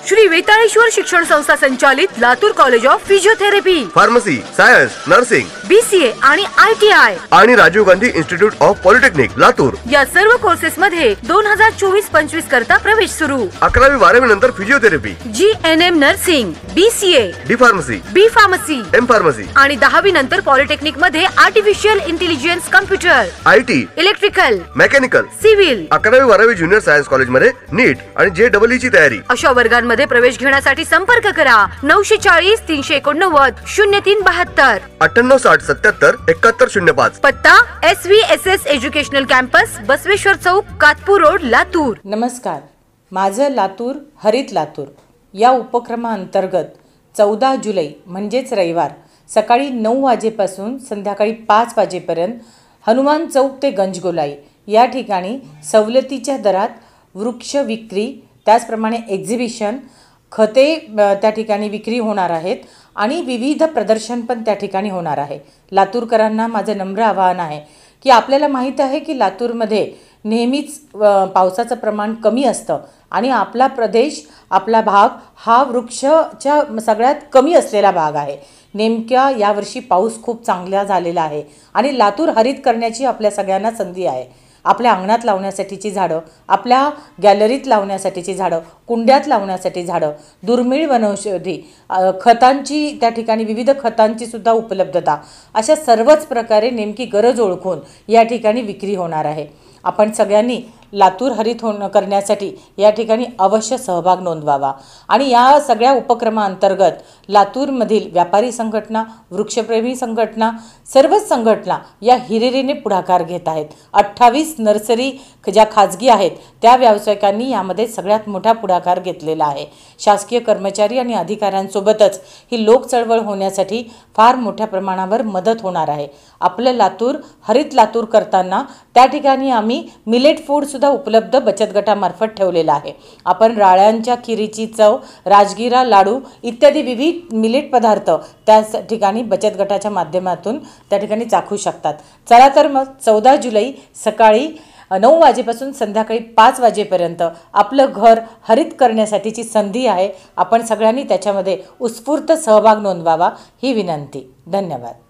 श्री वेताळेश्वर शिक्षण संस्था संचालित Latur college of physiotherapy, pharmacy, science, nursing, BCA आणि ITI आणि Rajiv Gandhi institute of polytechnic Latur या सर्व कोर्सेस मध्ये 2024-25 करता प्रवेश सुरू। 11वी-12वी नंतर physiotherapy, GNM nursing, BCA, D pharmacy, B pharmacy, M pharmacy आणि 10वी नंतर पॉलिटेक्निक मध्ये artificial intelligence, computer, IT, electrical, mechanical, civil, 11वी-12वी ज्युनियर सायन्स कॉलेज मध्ये नीट आणि JEE ची तयारी। अशा वर्गांमध्ये प्रवेश घेण्यासाठी संपर्क करा 940 389 0372, 9860777105। पत्ता SVSS एज्युकेशनल कॅम्पस, बसवेश्वर चौक, कातपूर रोड, लातूर। नमस्कार, माझं लातूर हरित लातूर या उपक्रमाअंतर्गत 14 जुलै म्हणजेच रविवार सकाळी 9 वाजेपासून संध्याकाळी 5 वाजेपर्यंत हनुमान चौक ते गंजगोलाई या ठिकाणी सवलतीच्या दरात वृक्ष विक्री, त्याचप्रमाणे एक्झिबिशन, खते त्या ठिकाणी विक्री होणार आहेत आणि विविध प्रदर्शन पण त्या ठिकाणी होणार आहे। लातूरकरांना माझं नम्र आवाहन आहे की आपल्याला माहीत आहे की लातूरमध्ये नेहमीच पावसाचं प्रमाण कमी असतं आणि आपला प्रदेश, आपला भाग हा वृक्षाच्या सगळ्यात कमी असलेला भाग आहे। नेमक्या यावर्षी पाऊस खूप चांगला झालेला आहे आणि लातूर हरित करण्याची आपल्या सगळ्यांना संधी आहे। आपल्या अंगणात लावण्यासाठीची झाडं, आपल्या गॅलरीत लावण्यासाठीची झाडं, कुंड्यात लावण्यासाठी झाडं, दुर्मिळ वनौषधी, खतांची त्या ठिकाणी विविध खतांची सुद्धा उपलब्धता, अशा सर्वच प्रकारे नेमकी गरज ओळखून या ठिकाणी विक्री होणार आहे। आपण सगळ्यांनी लातूर हरित करण्यासाठी या ठिकाणी अवश्य सहभाग नोंदवावा आणि या सगळ्या उपक्रमाअंतर्गत लातूरमधील व्यापारी संघटना, वृक्षप्रेमी संघटना, सर्वच संघटना या हिरिरीने पुढाकार घेत आहेत। 28 नर्सरी ज्या खाजगी आहेत त्या व्यावसायिकांनी यामध्ये सगळ्यात मोठा पुढाकार घेतलेला आहे। शासकीय कर्मचारी आणि अधिकाऱ्यांसोबतच ही लोक चळवळ होण्यासाठी फार मोठ्या प्रमाणावर मदत होणार आहे। आपलं लातूर हरित लातूर करताना त्या ठिकाणी आम्ही मिलेट फूड सुद्धा उपलब्ध बचत गटामार्फत ठेवलेला आहे। आपण राळ्यांच्या खिरीची चव, राजगिरा लाडू इत्यादी विविध मिलेट पदार्थ त्या ठिकाणी बचत गटाच्या माध्यमातून त्या ठिकाणी चाखू शकतात। चला तर मग 14 जुलै सकाळी 9 वाजेपासून संध्याकाळी 5 वाजेपर्यंत आपलं घर हरित करण्यासाठीची संधी आहे। आपण सगळ्यांनी त्याच्यामध्ये उत्स्फूर्त सहभाग नोंदवावा ही विनंती। धन्यवाद।